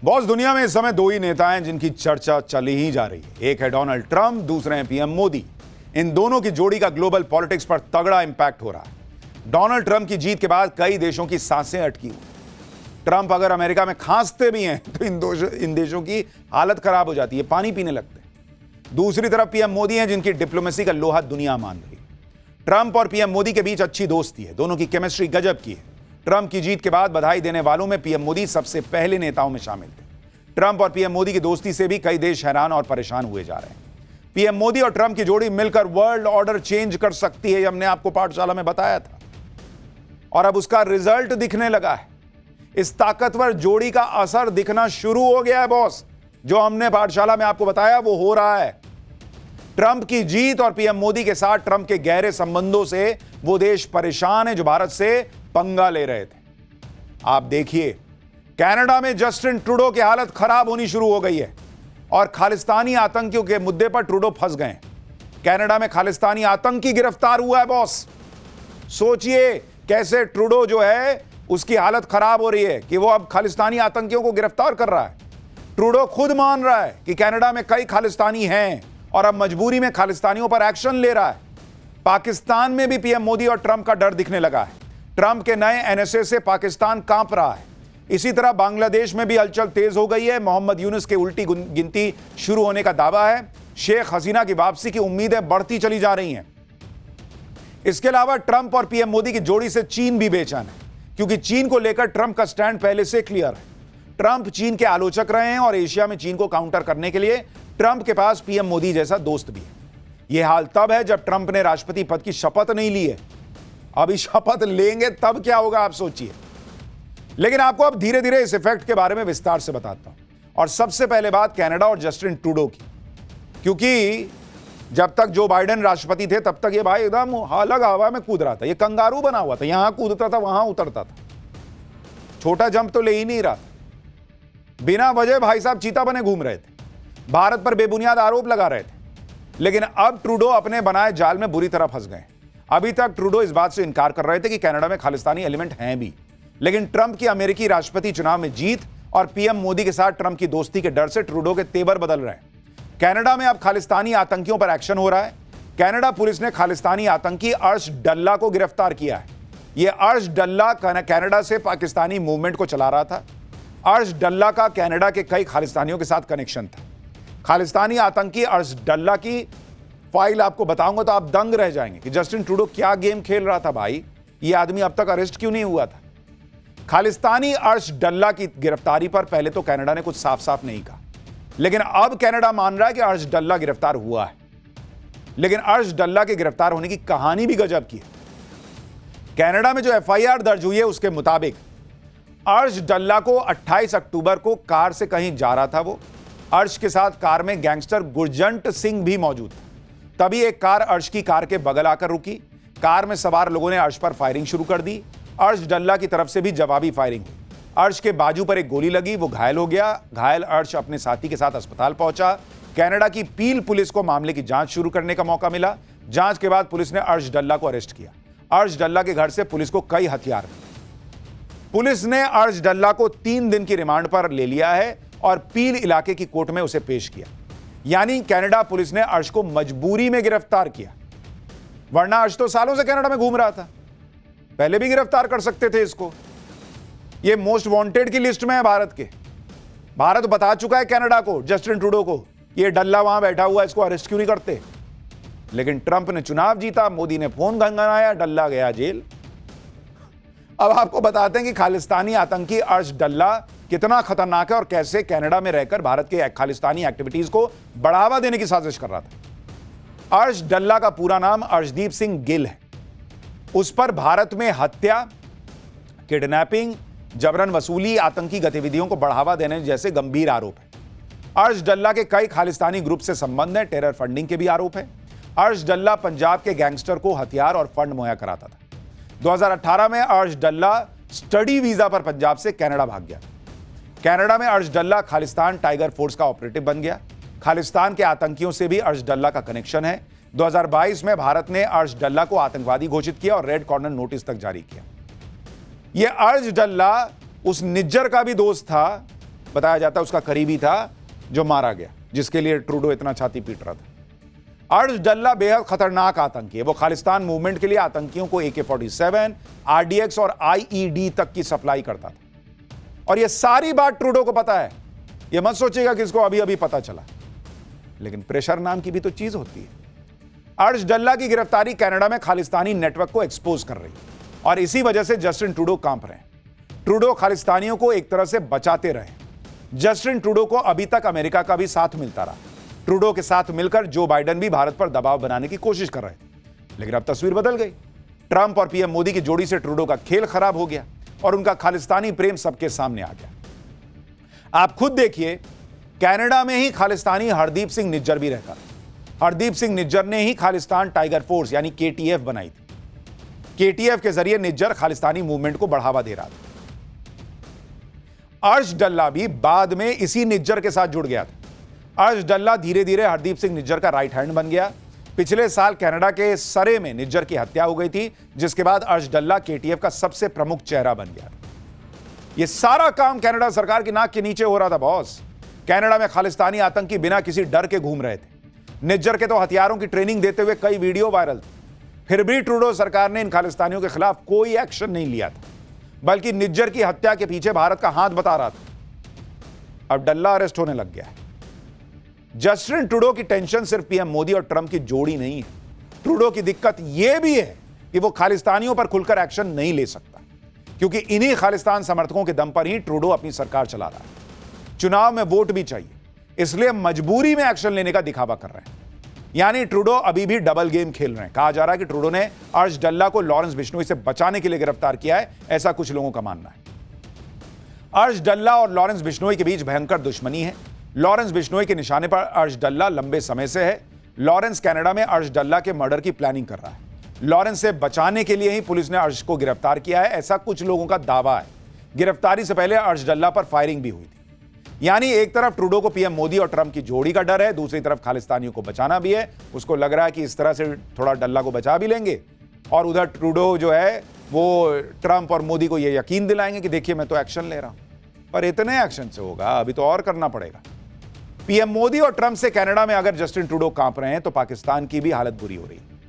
Boss, दुनिया में इस समय दो ही नेता हैं जिनकी चर्चा चली ही जा रही है। एक है डोनाल्ड ट्रंप, दूसरे हैं पीएम मोदी। इन दोनों की जोड़ी का ग्लोबल पॉलिटिक्स पर तगड़ा इंपैक्ट हो रहा है। डोनाल्ड ट्रंप की जीत के बाद कई देशों की सांसें अटकी हुई। ट्रंप अगर अमेरिका में खांसते भी हैं तो इन देशों की हालत खराब हो जाती है, पानी पीने लगते हैं। दूसरी तरफ पीएम मोदी हैं जिनकी डिप्लोमेसी का लोहा दुनिया मान रही है। ट्रंप और पीएम मोदी के बीच अच्छी दोस्ती है, दोनों की केमिस्ट्री गजब की है। ट्रंप की जीत के बाद बधाई देने वालों में पीएम मोदी सबसे पहले नेताओं में शामिल थे। ट्रंप और पीएम मोदी की दोस्ती से भी कई देश हैरान और परेशान हुए जा रहे हैं। पीएम मोदी और ट्रंप की जोड़ी मिलकर वर्ल्ड ऑर्डर चेंज कर सकती है, हमने आपको पाठशाला में बताया था, और अब उसका रिजल्ट दिखने लगा है। इस ताकतवर जोड़ी का असर दिखना शुरू हो गया है बॉस। जो हमने पाठशाला में आपको बताया वो हो रहा है। ट्रंप की जीत और पीएम मोदी के साथ ट्रंप के गहरे संबंधों से वो देश परेशान है जो भारत से पंगा ले रहे थे। आप देखिए, कनाडा में जस्टिन ट्रूडो की हालत खराब होनी शुरू हो गई है और खालिस्तानी आतंकियों के मुद्दे पर ट्रूडो फंस गए। कनाडा में खालिस्तानी आतंकी गिरफ्तार हुआ है बॉस। सोचिए कैसे ट्रूडो जो है उसकी हालत खराब हो रही है कि वो अब खालिस्तानी आतंकियों को गिरफ्तार कर रहा है। ट्रूडो खुद मान रहा है कि कनाडा में कई खालिस्तानी हैं और अब मजबूरी में खालिस्तानियों पर एक्शन ले रहा है। पाकिस्तान में भी पीएम मोदी और ट्रंप का डर दिखने लगा है। ट्रंप के नए एनएसए से पाकिस्तान कांप रहा है। इसी तरह बांग्लादेश में भी हलचल तेज हो गई है। मोहम्मद यूनुस के उल्टी गिनती शुरू होने का दावा है। शेख हसीना की वापसी की उम्मीदें बढ़ती चली जा रही हैं। इसके अलावा ट्रंप और पीएम मोदी की जोड़ी से चीन भी बेचैन है, क्योंकि चीन को लेकर ट्रंप का स्टैंड पहले से क्लियर है। ट्रंप चीन के आलोचक रहे हैं और एशिया में चीन को काउंटर करने के लिए ट्रंप के पास पीएम मोदी जैसा दोस्त भी है। यह हाल तब है जब ट्रंप ने राष्ट्रपति पद की शपथ नहीं ली है। अभी शपथ लेंगे तब क्या होगा आप सोचिए। लेकिन आपको अब धीरे धीरे इस इफेक्ट के बारे में विस्तार से बताता हूं। और सबसे पहले बात कनाडा और जस्टिन ट्रूडो की, क्योंकि जब तक जो बाइडेन राष्ट्रपति थे तब तक ये भाई एकदम अलग हवा में कूद रहा था। ये कंगारू बना हुआ था, यहां कूदता था वहां उतरता था, छोटा जंप तो ले ही नहीं रहा था। बिना वजह भाई साहब चीता बने घूम रहे थे, भारत पर बेबुनियाद आरोप लगा रहे थे। लेकिन अब ट्रूडो अपने बनाए जाल में बुरी तरह फंस गए। अभी तक ट्रूडो इस बात से इनकार कर रहे थे कि कनाडा में खालिस्तानी एलिमेंट हैं भी, लेकिन ट्रंप की अमेरिकी राष्ट्रपति चुनाव में जीत और पीएम मोदी के साथ ट्रंप की दोस्ती के डर से ट्रूडो के तेवर बदल रहे हैं। कनाडा में अब खालिस्तानी आतंकियों पर एक्शन हो रहा है। कनाडा पुलिस ने खालिस्तानी आतंकी अर्श डल्ला को गिरफ्तार किया है। यह अर्श डल्ला कनाडा से पाकिस्तानी मूवमेंट को चला रहा था। अर्श डल्ला का कनाडा के कई खालिस्तानियों के साथ कनेक्शन था। खालिस्तानी आतंकी अर्श डल्ला की फाइल आपको बताऊंगा तो आप दंग रह जाएंगे कि जस्टिन ट्रूडो क्या गेम खेल रहा था भाई। यह आदमी अब तक अरेस्ट क्यों नहीं हुआ था। खालिस्तानी अर्श डल्ला की गिरफ्तारी पर पहले तो कनाडा ने कुछ साफ साफ नहीं कहा, लेकिन अब कनाडा मान रहा है कि अर्श डल्ला गिरफ्तार हुआ है। लेकिन अर्श डल्ला के गिरफ्तार होने की कहानी भी गजब की है। कनाडा में जो एफआईआर दर्ज हुई है उसके मुताबिक अर्श डल्ला को 28 अक्टूबर को कार से कहीं जा रहा था। वो अर्श के साथ कार में गैंगस्टर गुरजंट सिंह भी मौजूद था। तभी एक कार अर्श की कार के बगल आकर रुकी। कार में सवार लोगों ने अर्श पर फायरिंग शुरू कर दी। अर्श डल्ला की तरफ से भी जवाबी फायरिंग हुई। अर्श के बाजू पर एक गोली लगी, वो घायल हो गया। घायल अर्श अपने साथी के साथ अस्पताल पहुंचा। कनाडा की पील पुलिस को मामले की जांच शुरू करने का मौका मिला। जांच के बाद पुलिस ने अर्श डल्ला को अरेस्ट किया। अर्श डल्ला के घर से पुलिस को कई हथियार मिले। पुलिस ने अर्श डल्ला को 3 दिन की रिमांड पर ले लिया है और पील इलाके की कोर्ट में उसे पेश किया। यानी कनाडा पुलिस ने अर्श को मजबूरी में गिरफ्तार किया, वरना अर्श तो सालों से कनाडा में घूम रहा था, पहले भी गिरफ्तार कर सकते थे इसको। ये मोस्ट वांटेड की लिस्ट में है भारत के। भारत बता चुका है कनाडा को, जस्टिन ट्रूडो को, ये डल्ला वहां बैठा हुआ है, इसको अरेस्ट क्यों नहीं करते। लेकिन ट्रंप ने चुनाव जीता, मोदी ने फोन गनगनाया, डल्ला गया जेल। अब आपको बताते हैं कि खालिस्तानी आतंकी अर्श डल्ला कितना खतरनाक है और कैसे कनाडा में रहकर भारत के खालिस्तानी एक्टिविटीज को बढ़ावा देने की साजिश कर रहा था। अर्श डल्ला का पूरा नाम अर्शदीप सिंह गिल है। उस पर भारत में हत्या, किडनैपिंग, जबरन वसूली, आतंकी गतिविधियों को बढ़ावा देने जैसे गंभीर आरोप है। अर्श डल्ला के कई खालिस्तानी ग्रुप से संबंध है, टेरर फंडिंग के भी आरोप है। अर्श डल्ला पंजाब के गैंगस्टर को हथियार और फंड मुहैया कराता था। 2018 में अर्श डल्ला स्टडी वीजा पर पंजाब से कनाडा भाग गया। कनाडा में अर्श डल्ला खालिस्तान टाइगर फोर्स का ऑपरेटिव बन गया। खालिस्तान के आतंकियों से भी अर्श डल्ला का कनेक्शन है। 2022 में भारत ने अर्श डल्ला को आतंकवादी घोषित किया और रेड कॉर्नर नोटिस तक जारी किया। यह अर्श डल्ला उस निज्जर का भी दोस्त था बताया जाता है उसका करीबी था जो मारा गया, जिसके लिए ट्रूडो इतना छाती पीट रहा था। अर्श डल्ला बेहद खतरनाक आतंकी है। वो खालिस्तान मूवमेंट के लिए आतंकियों को AK-47, RDX और IED तक की सप्लाई करता था। और यह सारी बात ट्रूडो को पता है। यह मत सोचिएगा कि इसको अभी अभी पता चला, लेकिन प्रेशर नाम की भी तो चीज होती है। अर्श डल्ला की गिरफ्तारी कनाडा में खालिस्तानी नेटवर्क को एक्सपोज कर रही है और इसी वजह से जस्टिन ट्रूडो कांप रहे हैं। ट्रूडो खालिस्तानियों को एक तरह से बचाते रहे। जस्टिन ट्रूडो को अभी तक अमेरिका का भी साथ मिलता रहा। ट्रूडो के साथ मिलकर जो बाइडेन भी भारत पर दबाव बनाने की कोशिश कर रहे थे, लेकिन अब तस्वीर बदल गई। ट्रंप और PM मोदी की जोड़ी से ट्रूडो का खेल खराब हो गया और उनका खालिस्तानी प्रेम सबके सामने आ गया। आप खुद देखिए, कनाडा में ही खालिस्तानी हरदीप सिंह निज्जर भी रहता था। हरदीप सिंह निज्जर ने ही खालिस्तान टाइगर फोर्स यानी KTF बनाई थी। KTF के जरिए निज्जर खालिस्तानी मूवमेंट को बढ़ावा दे रहा था। अर्श डल्ला भी बाद में इसी निज्जर के साथ जुड़ गया था। अर्श डल्ला धीरे धीरे हरदीप सिंह निज्जर का राइट हैंड बन गया। पिछले साल कनाडा के सरे में निज्जर की हत्या हो गई थी, जिसके बाद अर्श डल्ला KTF का सबसे प्रमुख चेहरा बन गया। यह सारा काम कनाडा सरकार की नाक के नीचे हो रहा था बॉस। कनाडा में खालिस्तानी आतंकी बिना किसी डर के घूम रहे थे। निज्जर के तो हथियारों की ट्रेनिंग देते हुए कई वीडियो वायरल थे। फिर भी ट्रूडो सरकार ने इन खालिस्तानियों के खिलाफ कोई एक्शन नहीं लिया था, बल्कि निज्जर की हत्या के पीछे भारत का हाथ बता रहा था। अब डल्ला अरेस्ट होने लग गया है। जस्टिन ट्रूडो की टेंशन सिर्फ PM मोदी और ट्रंप की जोड़ी नहीं है। ट्रूडो की दिक्कत यह भी है कि वो खालिस्तानियों पर खुलकर एक्शन नहीं ले सकता, क्योंकि इन्हीं खालिस्तान समर्थकों के दम पर ही ट्रूडो अपनी सरकार चला रहा है। चुनाव में वोट भी चाहिए, इसलिए मजबूरी में एक्शन लेने का दिखावा कर रहे हैं। यानी ट्रूडो अभी भी डबल गेम खेल रहे हैं। कहा जा रहा है कि ट्रूडो ने अर्श डल्ला को लॉरेंस बिश्नोई से बचाने के लिए गिरफ्तार किया है, ऐसा कुछ लोगों का मानना है। अर्श डल्ला और लॉरेंस बिश्नोई के बीच भयंकर दुश्मनी है। लॉरेंस बिश्नोई के निशाने पर अर्श डल्ला लंबे समय से है। लॉरेंस कनाडा में अर्श डल्ला के मर्डर की प्लानिंग कर रहा है। लॉरेंस से बचाने के लिए ही पुलिस ने अर्श को गिरफ्तार किया है, ऐसा कुछ लोगों का दावा है। गिरफ्तारी से पहले अर्श डल्ला पर फायरिंग भी हुई थी। यानी एक तरफ ट्रूडो को PM मोदी और ट्रंप की जोड़ी का डर है, दूसरी तरफ खालिस्तानियों को बचाना भी है। उसको लग रहा है कि इस तरह से थोड़ा डल्ला को बचा भी लेंगे, और उधर ट्रूडो जो है वो ट्रंप और मोदी को ये यकीन दिलाएंगे कि देखिए मैं तो एक्शन ले रहा हूं। पर इतने एक्शन से होगा? अभी तो और करना पड़ेगा। PM मोदी और ट्रंप से कनाडा में अगर जस्टिन ट्रूडो कांप रहे हैं, तो पाकिस्तान की भी हालत बुरी हो रही है।